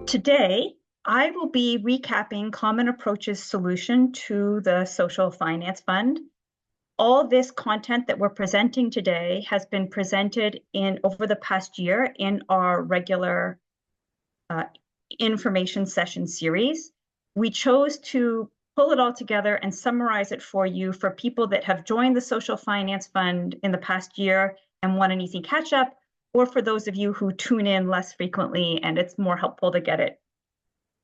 Today, I will be recapping Common Approach's solution to the Social Finance Fund. All this content that we're presenting today has been presented over the past year in our regular information session series. We chose to pull it all together and summarize it for you for people that have joined the Social Finance Fund in the past year and want an easy catch up, or for those of you who tune in less frequently and it's more helpful to get it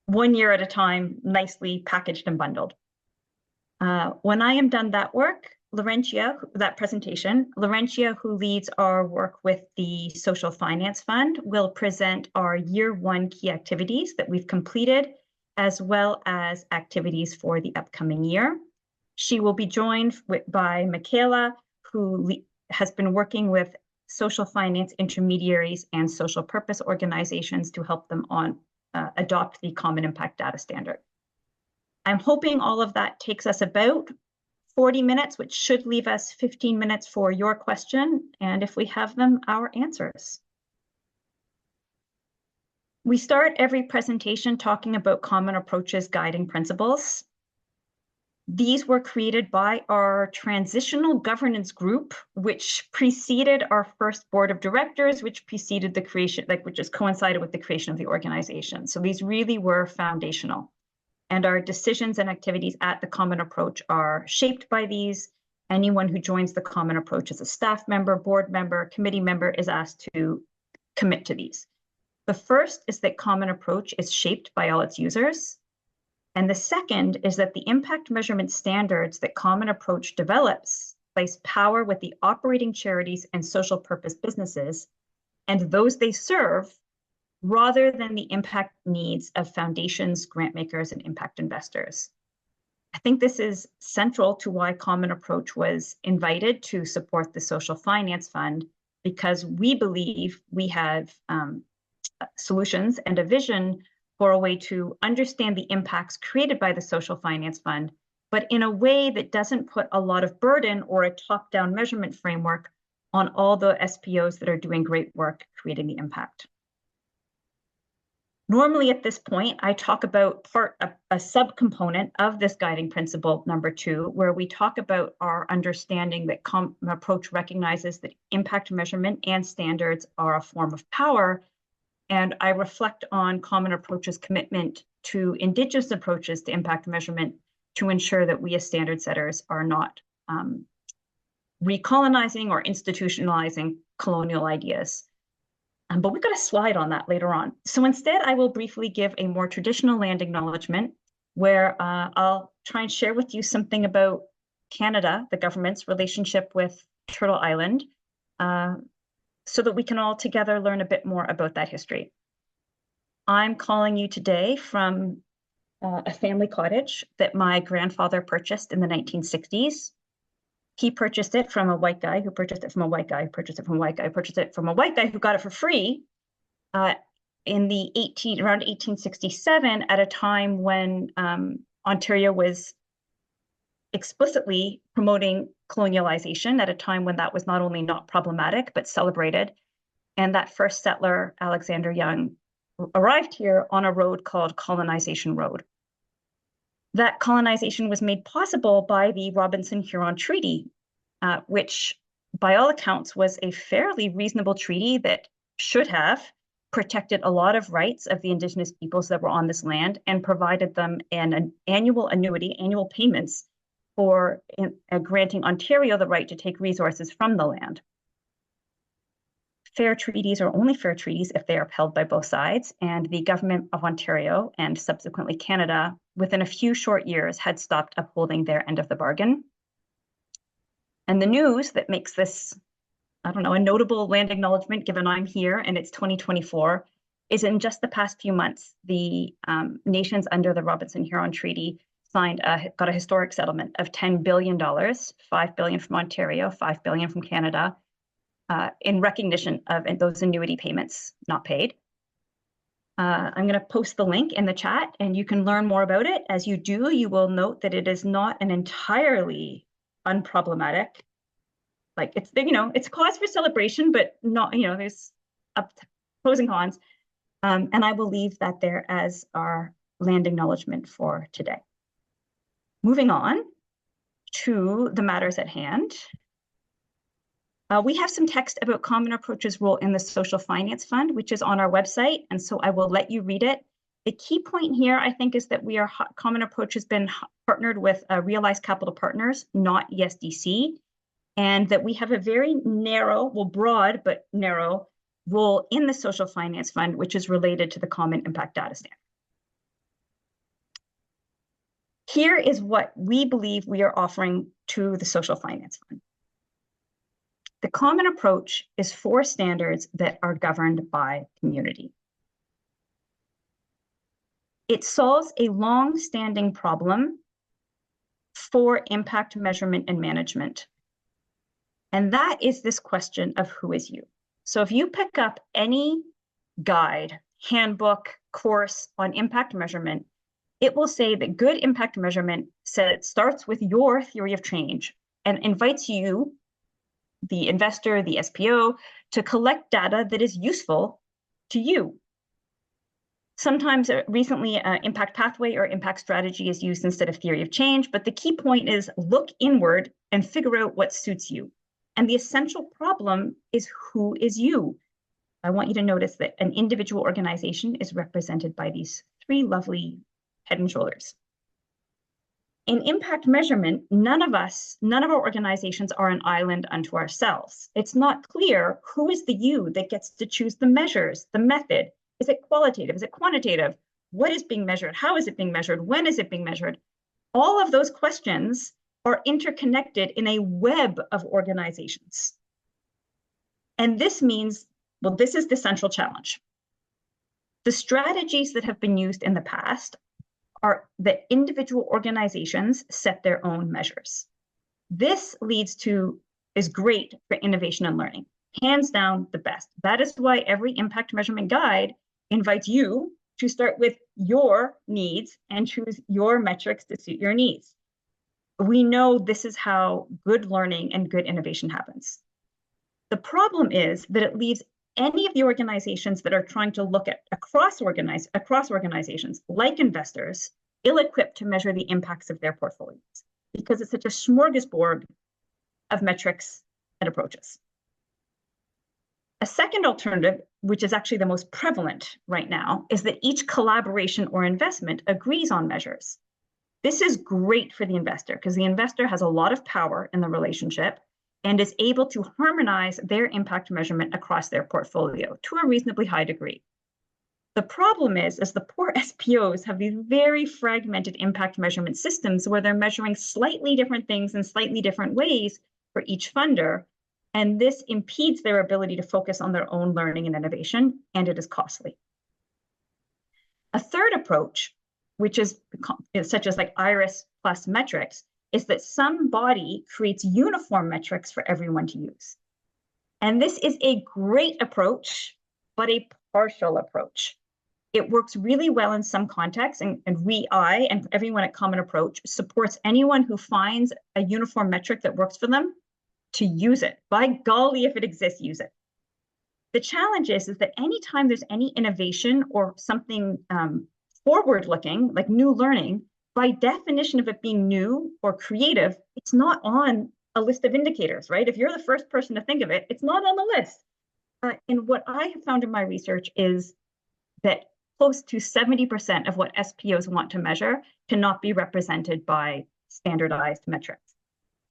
1 year at a time, nicely packaged and bundled. When I am done that work, that presentation, Laurentia, who leads our work with the Social Finance Fund, will present our year 1 key activities that we've completed, as well as activities for the upcoming year. She will be joined by Michaela, who has been working with social finance intermediaries and social purpose organizations to help them adopt the Common Impact Data Standard. I'm hoping all of that takes us about 40 minutes, which should leave us 15 minutes for your question, and if we have them, our answers. We start every presentation talking about Common Approach's guiding principles. These were created by our transitional governance group, which preceded our first board of directors, which preceded the creation, which has coincided with the creation of the organization. So these really were foundational. And our decisions and activities at the Common Approach are shaped by these. Anyone who joins the Common Approach as a staff member, board member, committee member is asked to commit to these. The first is that Common Approach is shaped by all its users. And the second is that the impact measurement standards that Common Approach develops place power with the operating charities and social purpose businesses and those they serve, rather than the impact needs of foundations, grant makers, and impact investors. I think this is central to why Common Approach was invited to support the Social Finance Fund, because we believe we have solutions and a vision for a way to understand the impacts created by the Social Finance Fund, but in a way that doesn't put a lot of burden or a top-down measurement framework on all the SPOs that are doing great work creating the impact. Normally at this point, I talk about a subcomponent of this guiding principle number 2, where we talk about our understanding that Common Approach recognizes that impact measurement and standards are a form of power. And I reflect on Common Approach's commitment to Indigenous approaches to impact measurement to ensure that we as standard setters are not recolonizing or institutionalizing colonial ideas. But we've got a slide on that later on. So instead, I will briefly give a more traditional land acknowledgement where I'll try and share with you something about Canada, the government's relationship with Turtle Island, so that we can all together learn a bit more about that history. I'm calling you today from a family cottage that my grandfather purchased in the 1960s. He purchased it from a white guy who purchased it from a white guy who purchased it from a white guy who purchased it from a white guy who got it for free in the around 1867, at a time when Ontario was explicitly promoting colonialization, at a time when that was not only not problematic, but celebrated. And that first settler, Alexander Young, arrived here on a road called Colonization Road. That colonization was made possible by the Robinson-Huron Treaty, which by all accounts was a fairly reasonable treaty that should have protected a lot of rights of the Indigenous peoples that were on this land and provided them an annual annuity, annual payments for granting Ontario the right to take resources from the land. Fair treaties are only fair treaties if they are upheld by both sides, and the government of Ontario and subsequently Canada, within a few short years, had stopped upholding their end of the bargain. And the news that makes this, a notable land acknowledgement, given I'm here and it's 2024, is in just the past few months, the nations under the Robinson-Huron Treaty got a historic settlement of $10 billion, $5 billion from Ontario, $5 billion from Canada, in recognition of those annuity payments not paid. I'm going to post the link in the chat and you can learn more about it. As you do, you will note that it is not an entirely unproblematic, it's cause for celebration, but not, there's pros and cons. And I will leave that there as our land acknowledgement for today. Moving on to the matters at hand. We have some text about Common Approach's role in the Social Finance Fund, which is on our website, and so I will let you read it. The key point here, I think, is that Common Approach has been partnered with Realized Capital Partners, not ESDC, and that we have a very narrow, well, broad, but narrow role in the Social Finance Fund, which is related to the Common Impact Data Standard. Here is what we believe we are offering to the Social Finance Fund. The Common Approach is 4 standards that are governed by community. It solves a long-standing problem for impact measurement and management. And that is this question of who is you. So if you pick up any guide, handbook, course on impact measurement, it will say that good impact measurement starts with your theory of change and invites you, the investor, the SPO, to collect data that is useful to you. Sometimes recently impact pathway or impact strategy is used instead of theory of change, but the key point is look inward and figure out what suits you. And the essential problem is who is you. I want you to notice that an individual organization is represented by these 3 lovely head and shoulders. In impact measurement, none of our organizations are an island unto ourselves. It's not clear who is the you that gets to choose the measures, the method. Is it qualitative? Is it quantitative? What is being measured? How is it being measured? When is it being measured? All of those questions are interconnected in a web of organizations. And this means, well, this is the central challenge. The strategies that have been used in the past are that individual organizations set their own measures. This is great for innovation and learning, hands down the best. That is why every impact measurement guide invites you to start with your needs and choose your metrics to suit your needs. We know this is how good learning and good innovation happens. The problem is that it leaves any of the organizations that are trying to look at across organizations, like investors, ill-equipped to measure the impacts of their portfolios because it's such a smorgasbord of metrics and approaches. A second alternative, which is actually the most prevalent right now, is that each collaboration or investment agrees on measures. This is great for the investor because the investor has a lot of power in the relationship and is able to harmonize their impact measurement across their portfolio to a reasonably high degree. The problem is the poor SPOs have these very fragmented impact measurement systems where they're measuring slightly different things in slightly different ways for each funder, and this impedes their ability to focus on their own learning and innovation, and it is costly. A third approach, which is such as like IRIS plus metrics, is that some body creates uniform metrics for everyone to use. And this is a great approach, but a partial approach. It works really well in some contexts, and I and everyone at Common Approach supports anyone who finds a uniform metric that works for them to use it. By golly, if it exists, use it. The challenge is that anytime there's any innovation or something forward-looking, like new learning, by definition of it being new or creative, it's not on a list of indicators, right? If you're the first person to think of it, it's not on the list. And what I have found in my research is that close to 70% of what SPOs want to measure cannot be represented by standardized metrics.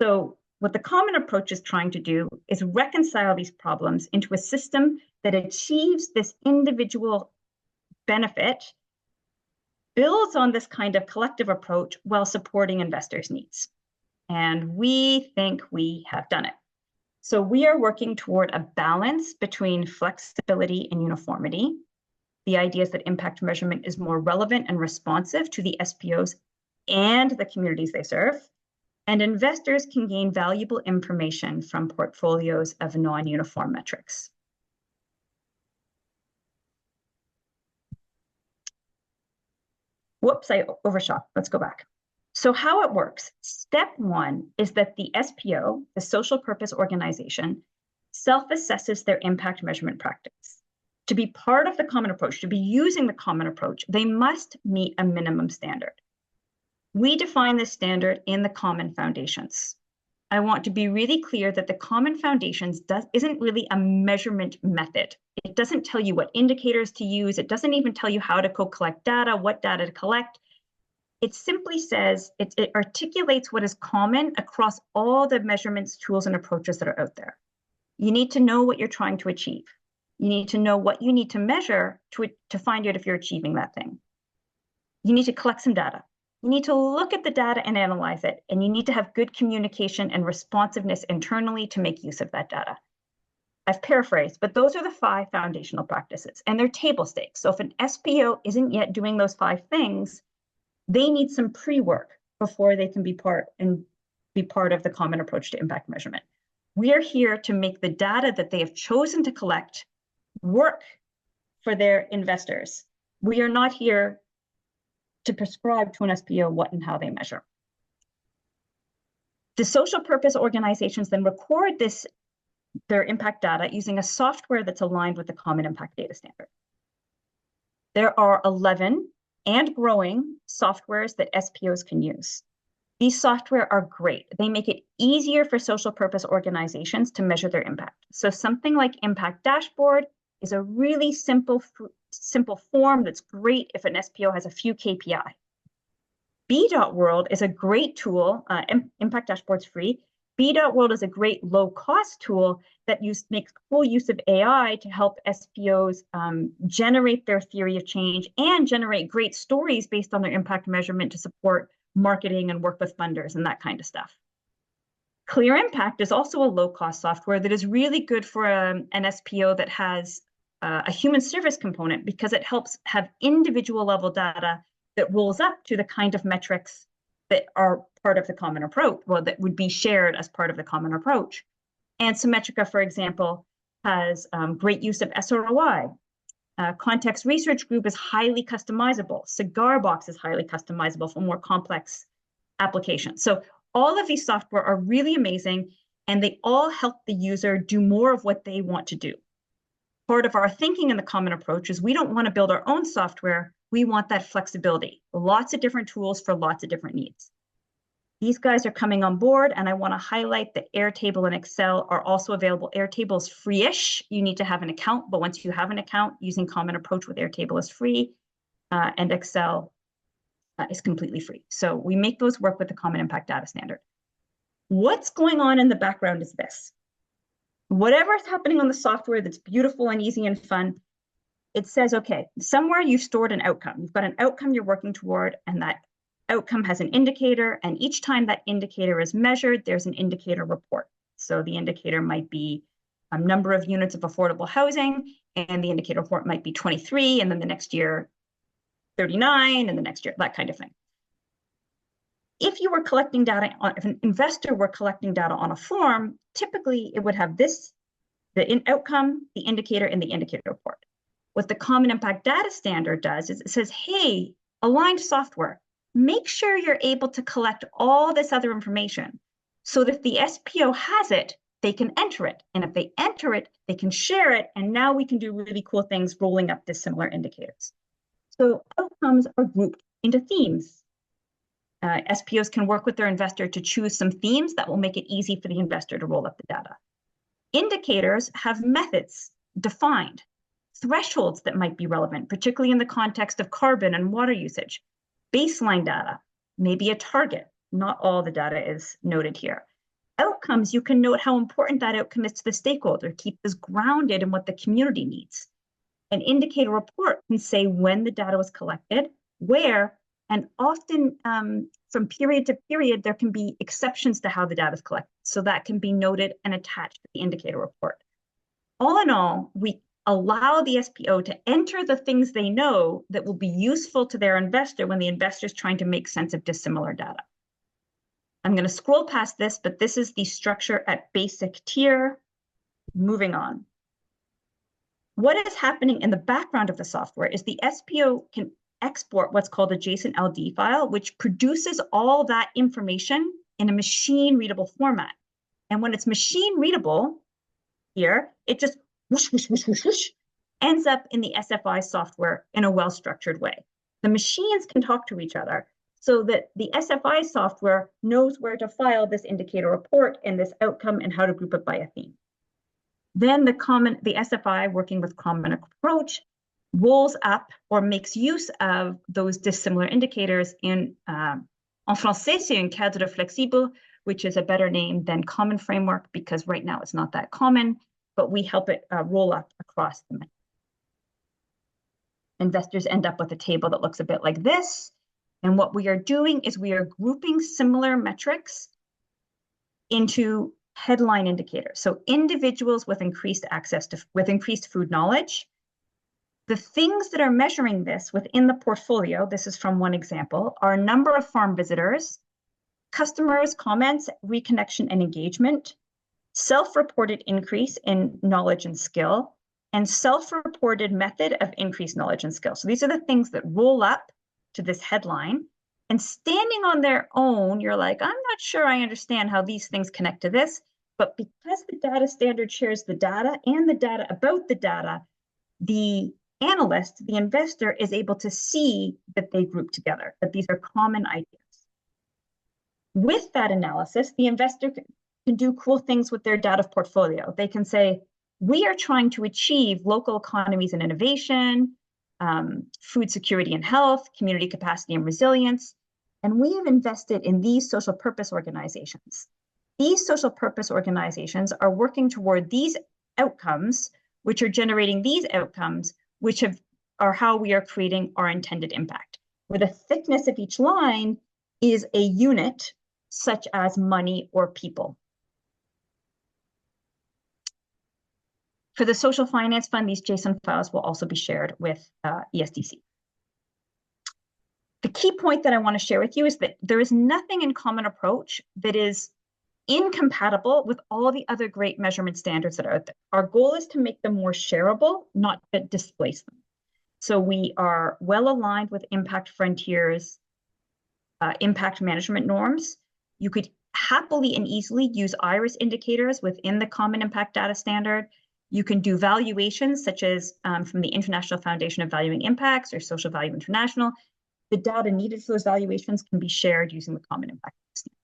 So what the Common Approach is trying to do is reconcile these problems into a system that achieves this individual benefit, builds on this kind of collective approach while supporting investors' needs. And we think we have done it. So we are working toward a balance between flexibility and uniformity. The idea is that impact measurement is more relevant and responsive to the SPOs and the communities they serve, and investors can gain valuable information from portfolios of non-uniform metrics. Whoops, I overshot. Let's go back. So how it works, step 1 is that the SPO, the social purpose organization, self-assesses their impact measurement practice to be part of the common approach, to be using the common approach, they must meet a minimum standard. We define this standard in the common foundations. I want to be really clear that the common foundations isn't really a measurement method. It doesn't tell you what indicators to use. It doesn't even tell you how to collect data, what data to collect. It simply says, it articulates what is common across all the measurements, tools, and approaches that are out there. You need to know what you're trying to achieve. You need to know what you need to measure to find out if you're achieving that thing. You need to collect some data. You need to look at the data and analyze it, and you need to have good communication and responsiveness internally to make use of that data. I've paraphrased, but those are the 5 foundational practices, and they're table stakes. So if an SPO isn't yet doing those 5 things, they need some pre-work before they can be part of the common approach to impact measurement. We are here to make the data that they have chosen to collect work for their investors. We are not here to prescribe to an SPO what and how they measure. The social purpose organizations then record their impact data using a software that's aligned with the Common Impact Data Standard. There are 11 and growing softwares that SPOs can use. These software are great. They make it easier for social purpose organizations to measure their impact. So something like Impact Dashboard is a really simple form that's great if an SPO has a few KPI. B.World is a great tool. Impact Dashboard's free. B.World is a great low-cost tool that makes full use of AI to help SPOs generate their theory of change and generate great stories based on their impact measurement to support marketing and work with funders and that kind of stuff. Clear Impact is also a low-cost software that is really good for an SPO that has a human service component because it helps have individual level data that rolls up to the kind of metrics that are part of the common approach, well, that would be shared as part of the common approach. And Symmetrica, for example, has great use of SROI. Context Research Group is highly customizable. Cigarbox is highly customizable for more complex applications. So all of these software are really amazing, and they all help the user do more of what they want to do. Part of our thinking in the common approach is we don't want to build our own software. We want that flexibility, lots of different tools for lots of different needs. These guys are coming on board, and I want to highlight that Airtable and Excel are also available. Airtable is free-ish. You need to have an account, but once you have an account, using Common Approach with Airtable is free, and Excel is completely free. So we make those work with the Common Impact Data Standard. What's going on in the background is this. Whatever is happening on the software that's beautiful and easy and fun, it says, okay, somewhere you've stored an outcome. You've got an outcome you're working toward, and that outcome has an indicator, and each time that indicator is measured, there's an indicator report. So the indicator might be a number of units of affordable housing, and the indicator report might be 23, and then the next year 39, and the next year, that kind of thing. If you were collecting data, if an investor were collecting data on a form, typically it would have this, the outcome, the indicator, and the indicator report. What the Common Impact Data Standard does is it says, hey, aligned software, make sure you're able to collect all this other information so that if the SPO has it, they can enter it. And if they enter it, they can share it. And now we can do really cool things rolling up dissimilar indicators. So outcomes are grouped into themes. SPOs can work with their investor to choose some themes that will make it easy for the investor to roll up the data. Indicators have methods defined, thresholds that might be relevant, particularly in the context of carbon and water usage. Baseline data, maybe a target. Not all the data is noted here. Outcomes, you can note how important that outcome is to the stakeholder, keep this grounded in what the community needs. An indicator report can say when the data was collected, where, and often from period to period, there can be exceptions to how the data is collected. So that can be noted and attached to the indicator report. All in all, we allow the SPO to enter the things they know that will be useful to their investor when the investor is trying to make sense of dissimilar data. I'm going to scroll past this, but this is the structure at basic tier. Moving on. What is happening in the background of the software is the SPO can export what's called a JSON LD file, which produces all that information in a machine readable format. And when it's machine readable here, it just whoosh, whoosh, whoosh, whoosh, whoosh, ends up in the SFI software in a well-structured way. The machines can talk to each other so that the SFI software knows where to file this indicator report and this outcome and how to group it by a theme. Then the SFI, working with common approach, rolls up or makes use of those dissimilar indicators in, en français, c'est un cadre flexible, which is a better name than common framework because right now it's not that common, but we help it roll up across the menu. Investors end up with a table that looks a bit like this. And what we are doing is we are grouping similar metrics into headline indicators. So individuals with increased access to, with increased food knowledge. The things that are measuring this within the portfolio, this is from one example, are number of farm visitors, customers, comments, reconnection and engagement, self-reported increase in knowledge and skill, and self-reported method of increased knowledge and skill. So these are the things that roll up to this headline. And standing on their own, you're like, I'm not sure I understand how these things connect to this. But because the data standard shares the data and the data about the data, the analyst, the investor, is able to see that they group together, that these are common ideas. With that analysis, the investor can do cool things with their data portfolio. They can say, we are trying to achieve local economies and innovation, food security and health, community capacity and resilience, and we have invested in these social purpose organizations. These social purpose organizations are working toward these outcomes, which are generating these outcomes, which are how we are creating our intended impact. Where the thickness of each line is a unit, such as money or people. For the Social Finance Fund, these JSON files will also be shared with ESDC. The key point that I want to share with you is that there is nothing in Common Approach that is incompatible with all the other great measurement standards that are out there. Our goal is to make them more shareable, not to displace them. So we are well aligned with Impact Frontiers, impact management norms. You could happily and easily use IRIS indicators within the Common Impact Data Standard. You can do valuations such as from the International Foundation of Valuing Impacts or Social Value International. The data needed for those valuations can be shared using the Common Impact Standard.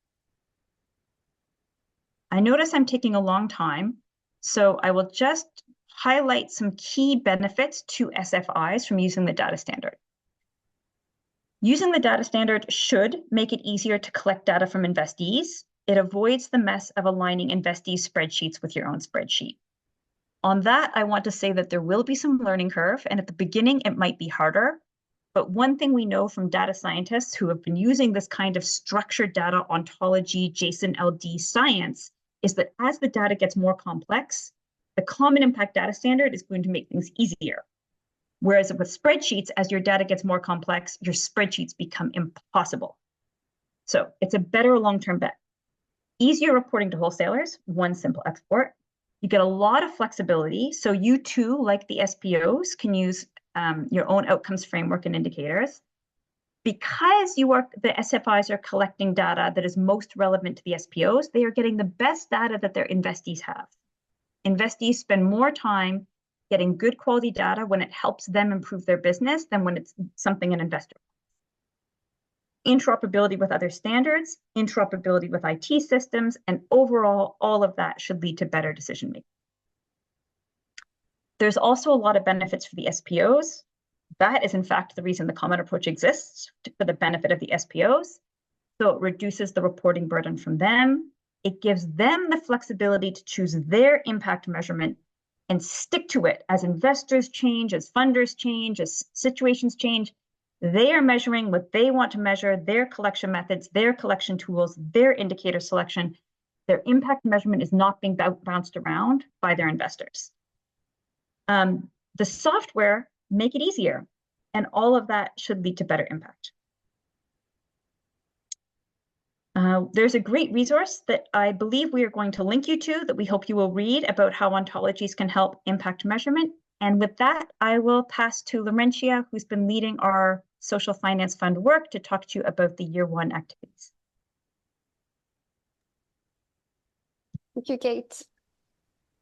I notice I'm taking a long time, so I will just highlight some key benefits to SFIs from using the data standard. Using the data standard should make it easier to collect data from investees. It avoids the mess of aligning investees' spreadsheets with your own spreadsheet. On that, I want to say that there will be some learning curve, and at the beginning, it might be harder. But one thing we know from data scientists who have been using this kind of structured data ontology, JSON LD science, is that as the data gets more complex, the Common Impact Data Standard is going to make things easier. Whereas with spreadsheets, as your data gets more complex, your spreadsheets become impossible. So it's a better long-term bet. Easier reporting to wholesalers, one simple export. You get a lot of flexibility. So you too, like the SPOs, can use your own outcomes framework and indicators. Because the SFIs are collecting data that is most relevant to the SPOs, they are getting the best data that their investees have. Investees spend more time getting good quality data when it helps them improve their business than when it's something an investor wants. Interoperability with other standards, interoperability with IT systems, and overall, all of that should lead to better decision making. There's also a lot of benefits for the SPOs. That is, in fact, the reason the Common Approach exists, for the benefit of the SPOs. So it reduces the reporting burden from them. It gives them the flexibility to choose their impact measurement and stick to it as investors change, as funders change, as situations change. They are measuring what they want to measure, their collection methods, their collection tools, their indicator selection. Their impact measurement is not being bounced around by their investors. The software make it easier, and all of that should lead to better impact. There's a great resource that I believe we are going to link you to that we hope you will read about how ontologies can help impact measurement. And with that, I will pass to Laurentia, who's been leading our Social Finance Fund work, to talk to you about the year one activities. Thank you, Kate.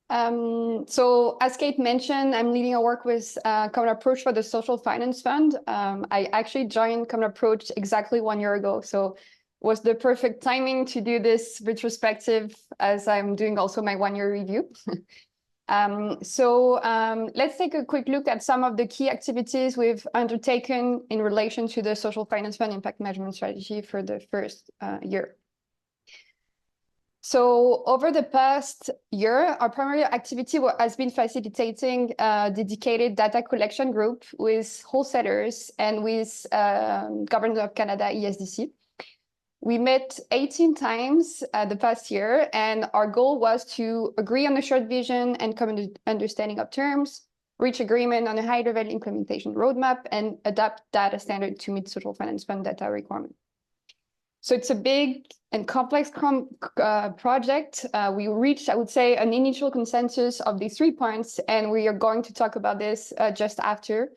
So as Kate mentioned, I'm leading a work with Common Approach for the Social Finance Fund. I actually joined Common Approach exactly 1 year ago. So it was the perfect timing to do this retrospective as I'm doing also my 1-year review. Let's take a quick look at some of the key activities we've undertaken in relation to the Social Finance Fund Impact Measurement Strategy for the first year. So over the past year, our primary activity has been facilitating a dedicated data collection group with wholesalers and with Government of Canada ESDC. We met 18 times the past year, and our goal was to agree on a shared vision and common understanding of terms, reach agreement on a high-level implementation roadmap, and adapt data standard to meet social finance fund data requirement. So it's a big and complex project. We reached, I would say, an initial consensus of these 3 points, and we are going to talk about this just after.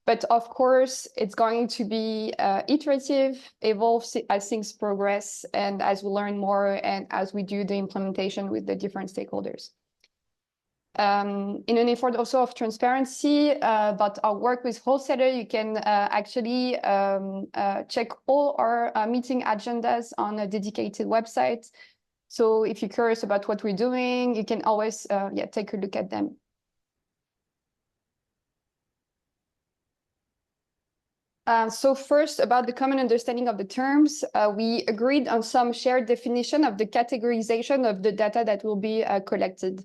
But of course, it's going to be iterative, evolve as things progress, and as we learn more and as we do the implementation with the different stakeholders. In an effort also of transparency about our work with wholesaler, you can actually check all our meeting agendas on a dedicated website. So if you're curious about what we're doing, you can always take a look at them. So first, about the common understanding of the terms, we agreed on some shared definition of the categorization of the data that will be collected.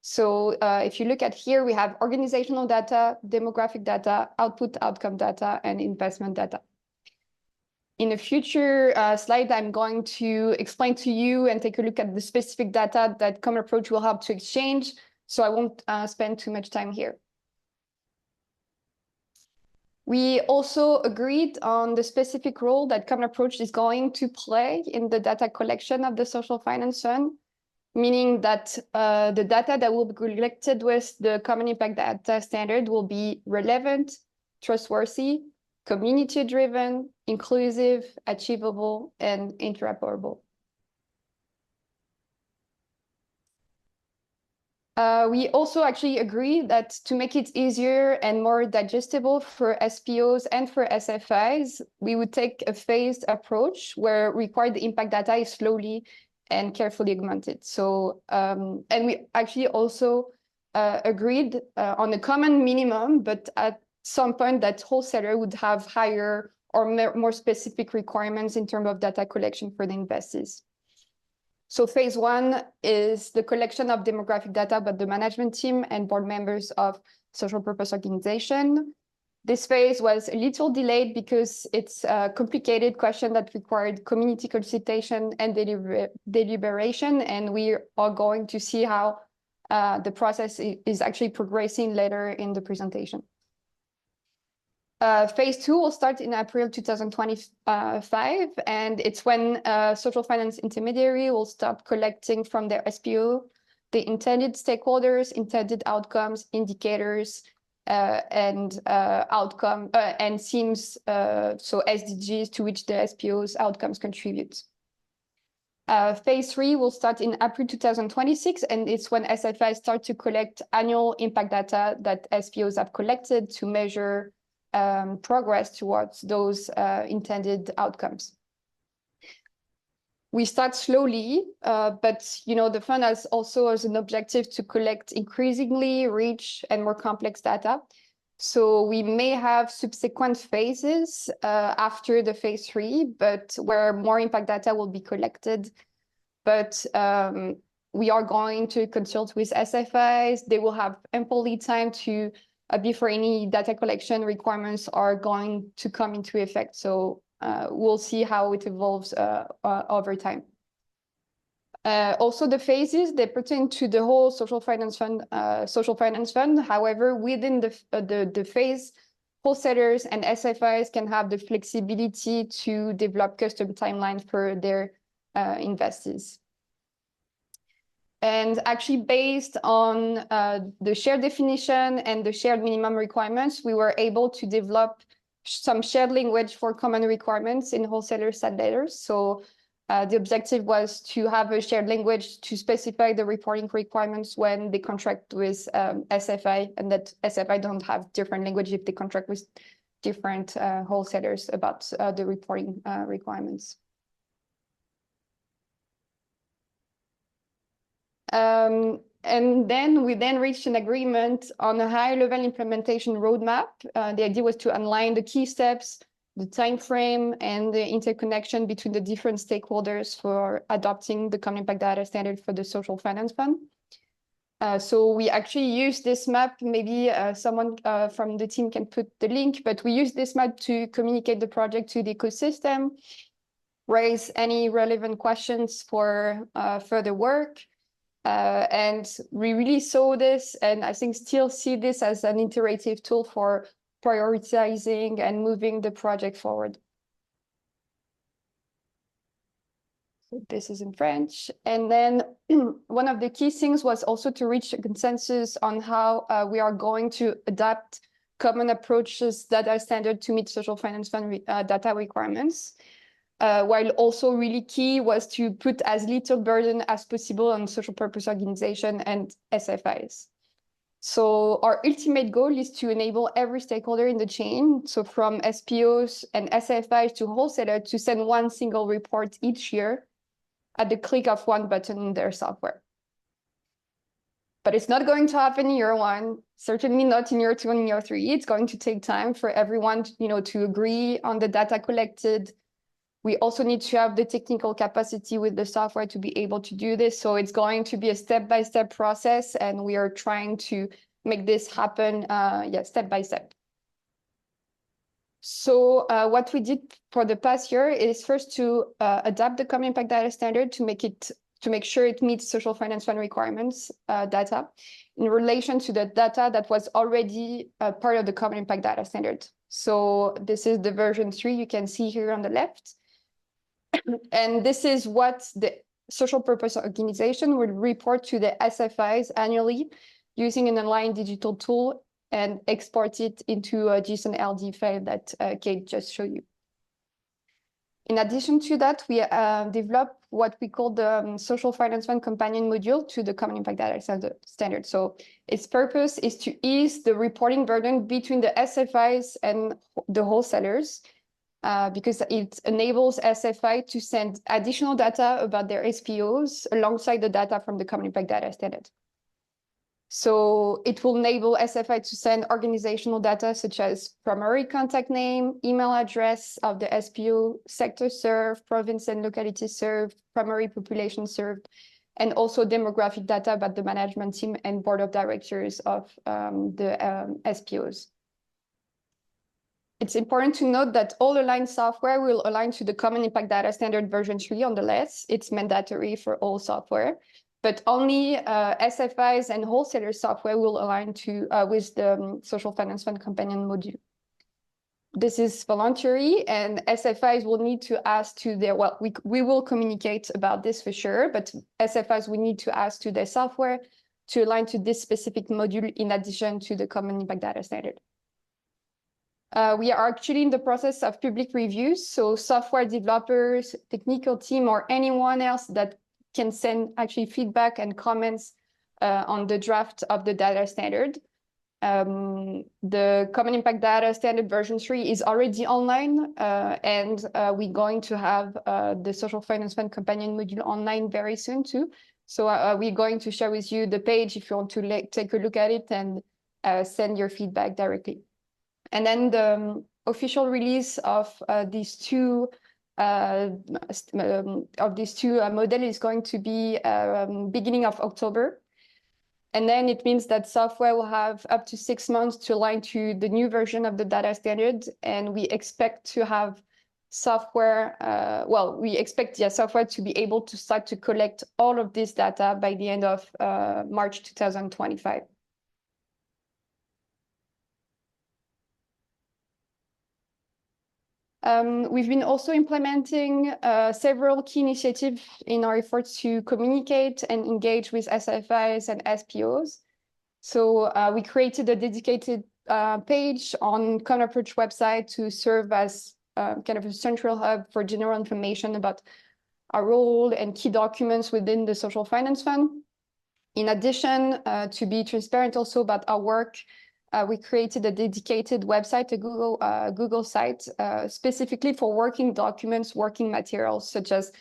So if you look at here, we have organizational data, demographic data, outcome data, and investment data. In a future slide, I'm going to explain to you and take a look at the specific data that Common Approach will help to exchange. So I won't spend too much time here. We also agreed on the specific role that Common Approach is going to play in the data collection of the Social Finance Fund, meaning that the data that will be collected with the Common Impact Data Standard will be relevant, trustworthy, community-driven, inclusive, achievable, and interoperable. We also actually agree that to make it easier and more digestible for SPOs and for SFIs, we would take a phased approach where required impact data is slowly and carefully augmented. So, and we actually also agreed on a common minimum, but at some point that wholesaler would have higher or more specific requirements in terms of data collection for the investors. So phase 1 is the collection of demographic data by the management team and board members of social purpose organization. This phase was a little delayed because it's a complicated question that required community consultation and deliberation, and we are going to see how the process is actually progressing later in the presentation. Phase 2 will start in April 2025, and it's when social finance intermediary will start collecting from their SPO the intended stakeholders, intended outcomes, indicators, and outcome and themes, so SDGs to which the SPO's outcomes contribute. Phase 3 will start in April 2026, and it's when SFIs start to collect annual impact data that SPOs have collected to measure progress towards those intended outcomes. We start slowly, but the fund has also as an objective to collect increasingly rich and more complex data. So we may have subsequent phases after the phase 3, but where more impact data will be collected. But we are going to consult with SFIs. They will have ample lead time to before any data collection requirements are going to come into effect. So we'll see how it evolves over time. Also, the phases, they pertain to the whole social finance fund. However, within the phase, wholesalers and SFIs can have the flexibility to develop custom timelines for their investors. And actually, based on the shared definition and the shared minimum requirements, we were able to develop some shared language for common requirements in wholesaler side letters. So The objective was to have a shared language to specify the reporting requirements when they contract with SFI, and that SFI don't have different language if they contract with different wholesalers about the reporting requirements. And then we reached an agreement on a high-level implementation roadmap. The idea was to align the key steps, the time frame, and the interconnection between the different stakeholders for adopting the Common Impact Data Standard for the Social Finance Fund. So we actually use this map. Maybe someone from the team can put the link, but we use this map to communicate the project to the ecosystem, raise any relevant questions for further work. And we really saw this, and I think still see this as an iterative tool for prioritizing and moving the project forward. So this is in French. And then one of the key things was also to reach a consensus on how we are going to adapt common approaches data standard to meet social finance fund data requirements. While also really key was to put as little burden as possible on social purpose organization and SFIs. So our ultimate goal is to enable every stakeholder in the chain, so from SPOs and SFIs to wholesalers, to send one single report each year at the click of one button in their software. But it's not going to happen in year one, certainly not in year two and year three. It's going to take time for everyone to agree on the data collected. We also need to have the technical capacity with the software to be able to do this. So it's going to be a step-by-step process, and we are trying to make this happen, step by step. So what we did for the past year is first to adapt the Common Impact Data Standard to make sure it meets social finance fund requirements data in relation to the data that was already part of the Common Impact Data Standard. So this is the version 3 you can see here on the left. And this is what the social purpose organization would report to the SFIs annually using an online digital tool and export it into a JSON LD file that Kate just showed you. In addition to that, we developed what we call the Social Finance Fund Companion module to the Common Impact Data Standard. So its purpose is to ease the reporting burden between the SFIs and the wholesalers, because it enables SFI to send additional data about their SPOs alongside the data from the Common Impact Data Standard. So it will enable SFI to send organizational data such as primary contact name, email address of the SPO, sector served, province and locality served, primary population served, and also demographic data about the management team and board of directors of the SPOs. It's important to note that all aligned software will align to the Common Impact Data Standard version 3 on the left. It's mandatory for all software, but only SFIs and wholesaler software will align to with the Social Finance Fund Companion module. This is voluntary, and SFIs will need to ask to their, well, we will communicate about this for sure, but SFIs will need to ask to their software to align to this specific module in addition to the Common Impact Data Standard. We are actually in the process of public reviews, so software developers, technical team, or anyone else that can send actually feedback and comments on the draft of the data standard. The Common Impact Data Standard version 3 is already online, and we're going to have the Social Finance Fund Companion module online very soon too. So we're going to share with you the page if you want to take a look at it and send your feedback directly. And then the official release of these two models is going to be beginning of October. And then it means that software will have up to 6 months to align to the new version of the data standard. And we expect to have software, software to be able to start to collect all of this data by the end of March 2025. We've been also implementing several key initiatives in our efforts to communicate and engage with SFIs and SPOs. So we created a dedicated page on Common Approach website to serve as kind of a central hub for general information about our role and key documents within the Social Finance Fund. In addition, to be transparent also about our work, we created a dedicated website, a Google site, specifically for working documents, working materials, such as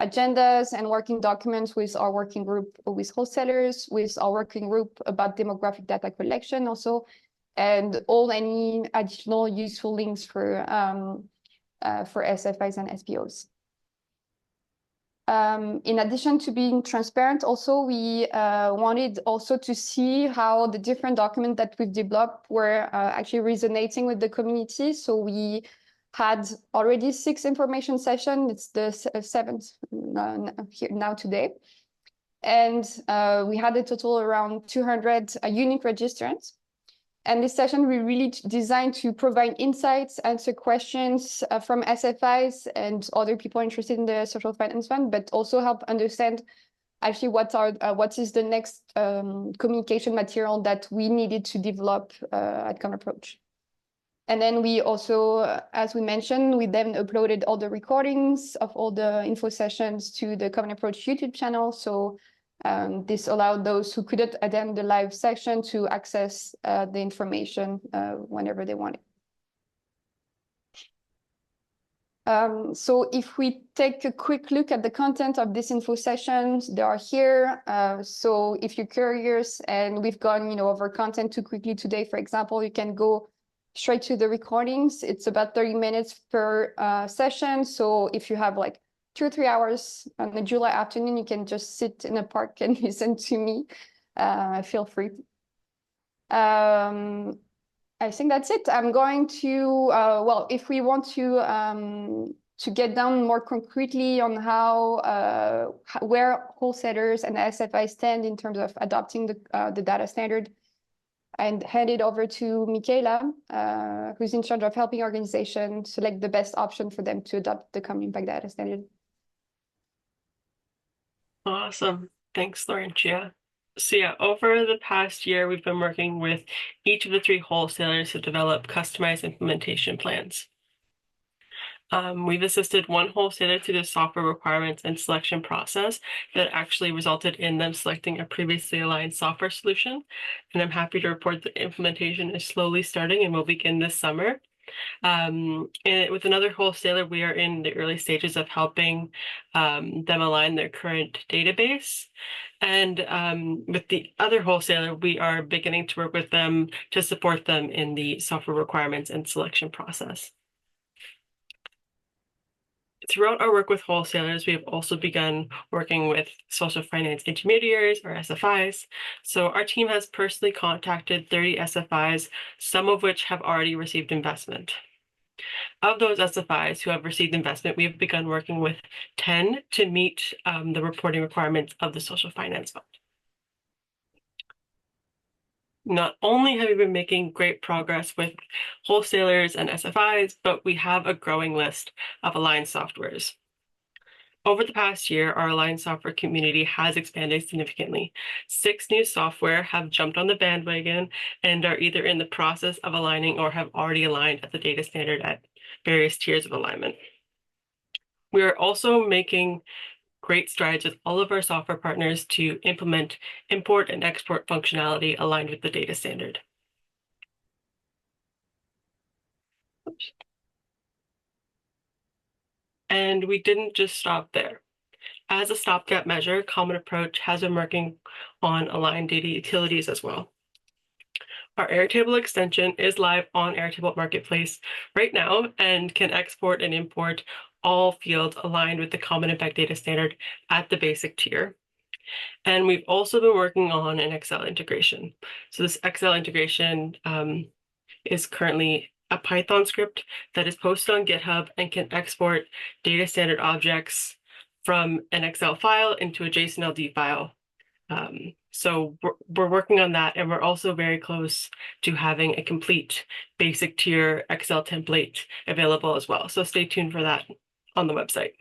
agendas and working documents with our working group with wholesalers, with our working group about demographic data collection also, and any additional useful links for SFIs and SPOs. In addition to being transparent, also we wanted also to see how the different documents that we've developed were actually resonating with the community. So we had already 6 information sessions. It's the 7th here now today. And we had a total around 200 unique registrants. And this session we really designed to provide insights, answer questions from SFIs and other people interested in the Social Finance Fund, but also help understand actually what is the next communication material that we needed to develop at Common Approach. And then we also, as we mentioned, we then uploaded all the recordings of all the info sessions to the Common Approach YouTube channel. So this allowed those who couldn't attend the live session to access the information whenever they wanted. So if we take a quick look at the content of this info sessions, they are here. So if you're curious, and we've gone over content too quickly today, for example, you can go straight to the recordings. It's about 30 minutes per session. So if you have like 2 or 3 hours on a July afternoon, you can just sit in a park and listen to me. Feel free. I think that's it. I'm going to, well, if we want to get down more concretely on how, where wholesalers and SFI stand in terms of adopting the data standard, and hand it over to Michaela, who's in charge of helping organizations select the best option for them to adopt the Common Impact Data Standard. Awesome. Thanks, Laurentia. So yeah, over the past year, we've been working with each of the 3 wholesalers to develop customized implementation plans. We've assisted one wholesaler through the software requirements and selection process that actually resulted in them selecting a previously aligned software solution. And I'm happy to report the implementation is slowly starting and will begin this summer. And with another wholesaler, we are in the early stages of helping them align their current database. And with the other wholesaler, we are beginning to work with them to support them in the software requirements and selection process. Throughout our work with wholesalers, we have also begun working with social finance intermediaries, or SFIs. So our team has personally contacted 30 SFIs, some of which have already received investment. Of those SFIs who have received investment, we have begun working with 10 to meet the reporting requirements of the Social Finance Fund. Not only have we been making great progress with wholesalers and SFIs, but we have a growing list of aligned softwares. Over the past year, our aligned software community has expanded significantly. 6 new software have jumped on the bandwagon and are either in the process of aligning or have already aligned at the data standard at various tiers of alignment. We are also making great strides with all of our software partners to implement import and export functionality aligned with the data standard. Oops. And we didn't just stop there. As a stopgap measure, Common Approach has been working on aligned data utilities as well. Our Airtable extension is live on Airtable Marketplace right now and can export and import all fields aligned with the Common Impact Data Standard at the basic tier. And we've also been working on an Excel integration. So this Excel integration is currently a Python script that is posted on GitHub and can export data standard objects from an Excel file into a JSON LD file. So we're working on that, and we're also very close to having a complete basic tier Excel template available as well. So stay tuned for that on the website.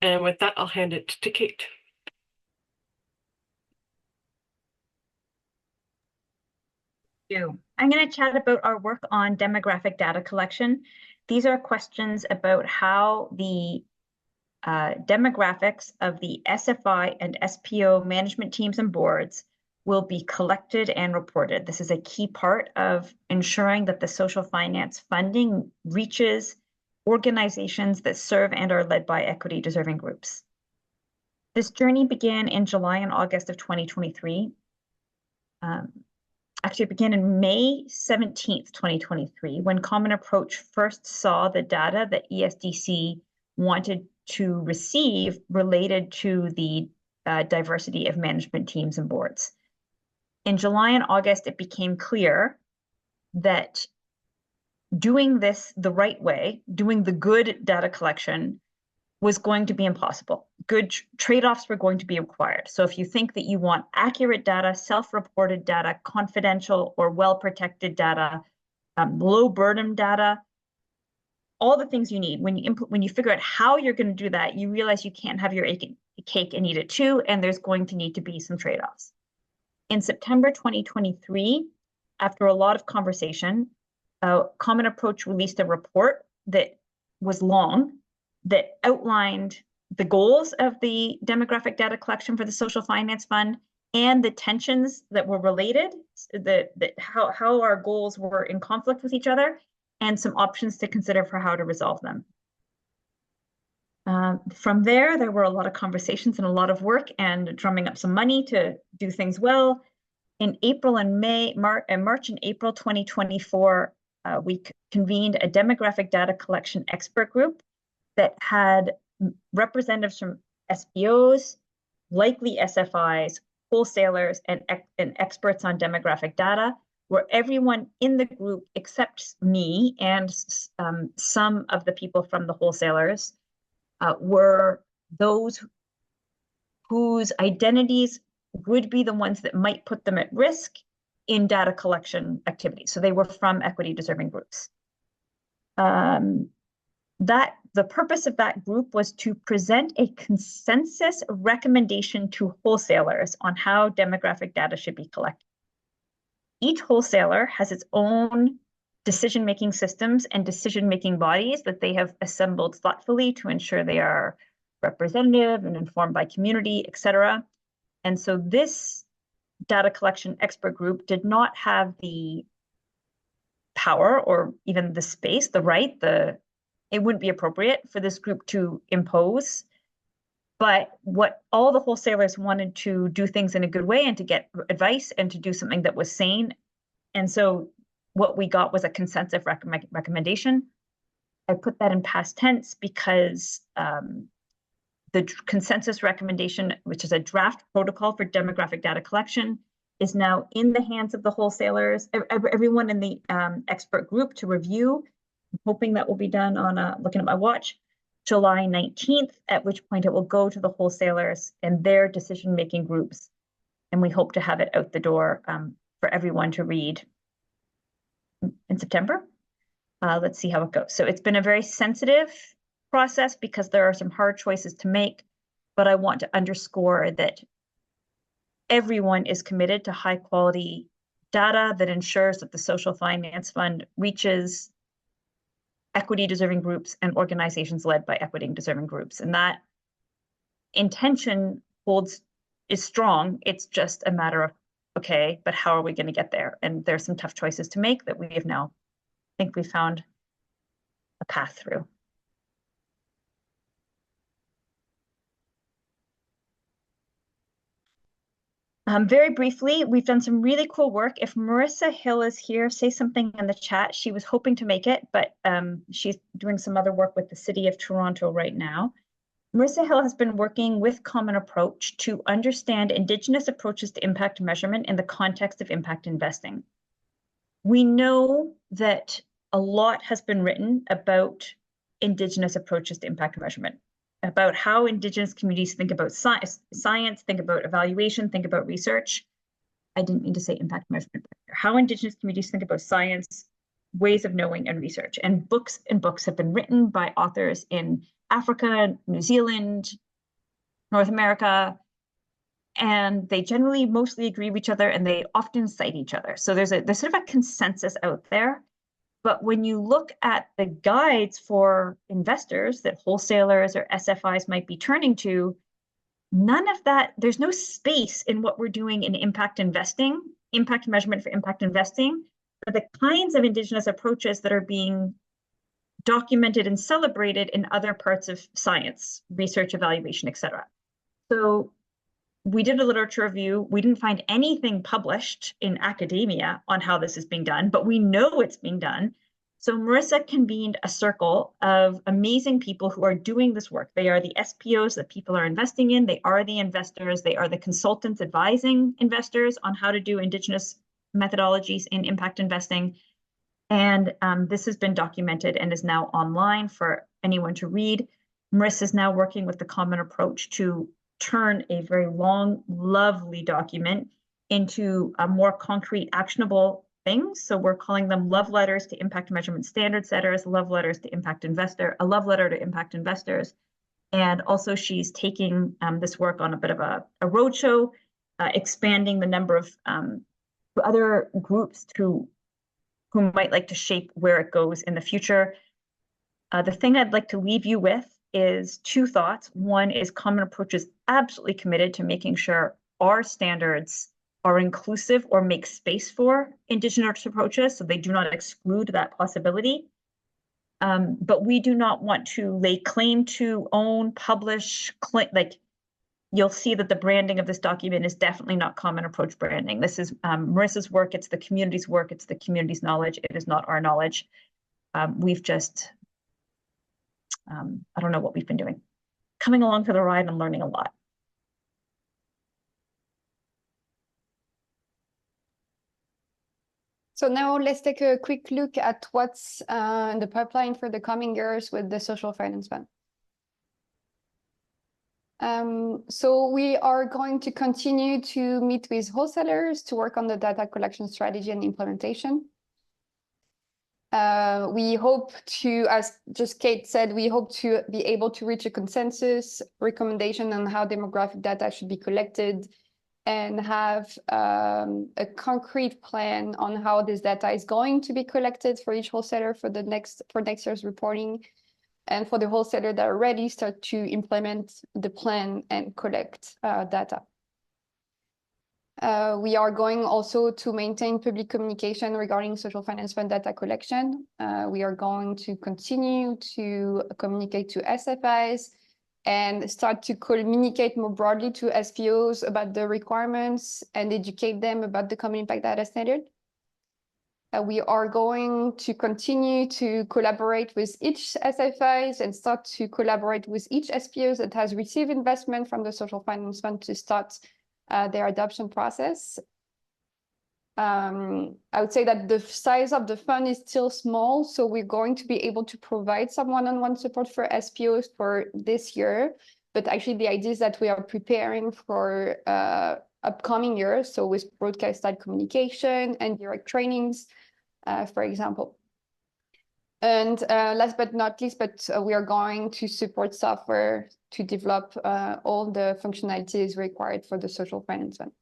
And with that, I'll hand it to Kate. I'm going to chat about our work on demographic data collection. These are questions about how the demographics of the SFI and SPO management teams and boards will be collected and reported. This is a key part of ensuring that the social finance funding reaches organizations that serve and are led by equity deserving groups. This journey began in July and August of 2023. Actually, it began in May 17th, 2023, when Common Approach first saw the data that ESDC wanted to receive related to the diversity of management teams and boards. In July and August, it became clear that doing this the right way, doing the good data collection, was going to be impossible. Good trade-offs were going to be required. So if you think that you want accurate data, self-reported data, confidential or well-protected data, low-burden data, all the things you need, when you figure out how you're going to do that, you realize you can't have your cake and eat it too, and there's going to need to be some trade-offs. In September 2023, after a lot of conversation, Common Approach released a report that was long, that outlined the goals of the demographic data collection for the Social Finance Fund and the tensions that were related, how our goals were in conflict with each other, and some options to consider for how to resolve them. From there were a lot of conversations and a lot of work and drumming up some money to do things well. In April and March and April 2024, we convened a demographic data collection expert group that had representatives from SPOs, likely SFIs, wholesalers, and experts on demographic data, where everyone in the group except me and some of the people from the wholesalers were those whose identities would be the ones that might put them at risk in data collection activities. So they were from equity deserving groups. The purpose of that group was to present a consensus recommendation to wholesalers on how demographic data should be collected. Each wholesaler has its own decision-making systems and decision-making bodies that they have assembled thoughtfully to ensure they are representative and informed by community, et cetera. And so this data collection expert group did not have the power or even the space, the right, it wouldn't be appropriate for this group to impose. But what all the wholesalers wanted to do things in a good way and to get advice and to do something that was sane. And so what we got was a consensus recommendation. I put that in past tense because the consensus recommendation, which is a draft protocol for demographic data collection, is now in the hands of the wholesalers, everyone in the expert group to review. I'm hoping that will be done on, looking at my watch, July 19th, at which point it will go to the wholesalers and their decision-making groups. And we hope to have it out the door for everyone to read in September. Let's see how it goes. So it's been a very sensitive process because there are some hard choices to make, but I want to underscore that everyone is committed to high quality data that ensures that the Social Finance Fund reaches equity deserving groups and organizations led by equity deserving groups. And that intention is strong. It's just a matter of, okay, but how are we going to get there? And there's some tough choices to make that we have now, I think we found a path through. Very briefly, we've done some really cool work. If Marissa Hill is here, say something in the chat. She was hoping to make it, but she's doing some other work with the City of Toronto right now. Marissa Hill has been working with Common Approach to understand Indigenous approaches to impact measurement in the context of impact investing. We know that a lot has been written about Indigenous approaches to impact measurement, about how Indigenous communities think about science, think about evaluation, think about research. I didn't mean to say impact measurement. How Indigenous communities think about science, ways of knowing, and research. And books have been written by authors in Africa, New Zealand, North America, and they generally mostly agree with each other and they often cite each other. So there's sort of a consensus out there. But when you look at the guides for investors that wholesalers or SFIs might be turning to, none of that, there's no space in what we're doing in impact investing, impact measurement for impact investing, for the kinds of indigenous approaches that are being documented and celebrated in other parts of science, research, evaluation, et cetera. So we did a literature review. We didn't find anything published in academia on how this is being done, but we know it's being done. So Marissa convened a circle of amazing people who are doing this work. They are the SPOs that people are investing in. They are the investors. They are the consultants advising investors on how to do indigenous methodologies in impact investing. And this has been documented and is now online for anyone to read. Marissa is now working with the Common Approach to turn a very long, lovely document into a more concrete, actionable things. So we're calling them love letters to impact measurement standard setters, love letters to impact investor, a love letter to impact investors. And also she's taking this work on a bit of a roadshow, expanding the number of other groups who might like to shape where it goes in the future. The thing I'd like to leave you with is two thoughts. One is Common Approach is absolutely committed to making sure our standards are inclusive or make space for indigenous approaches, so they do not exclude that possibility. But we do not want to lay claim to, own, publish, like you'll see that the branding of this document is definitely not Common Approach branding. This is Marissa's work, it's the community's work, it's the community's knowledge, it is not our knowledge. We've just, I don't know what we've been doing. Coming along for the ride and learning a lot. So now let's take a quick look at what's in the pipeline for the coming years with the Social Finance Fund. So we are going to continue to meet with wholesalers to work on the data collection strategy and implementation. We hope to, as just Kate said, we hope to be able to reach a consensus recommendation on how demographic data should be collected and have a concrete plan on how this data is going to be collected for each wholesaler for next year's reporting, and for the wholesaler that are ready, start to implement the plan and collect data. We are going also to maintain public communication regarding social finance fund data collection. We are going to continue to communicate to SFIs and start to communicate more broadly to SPOs about the requirements and educate them about the Common Impact Data Standard. We are going to continue to collaborate with each SFIs and start to collaborate with each SPOs that has received investment from the Social Finance Fund to start their adoption process. I would say that the size of the fund is still small, so we're going to be able to provide some one-on-one support for SPOs for this year. But actually, the idea is that we are preparing for upcoming years, so with broadcast-style communication and direct trainings, for example. And last but not least, we are going to support software to develop all the functionalities required for the Social Finance Fund.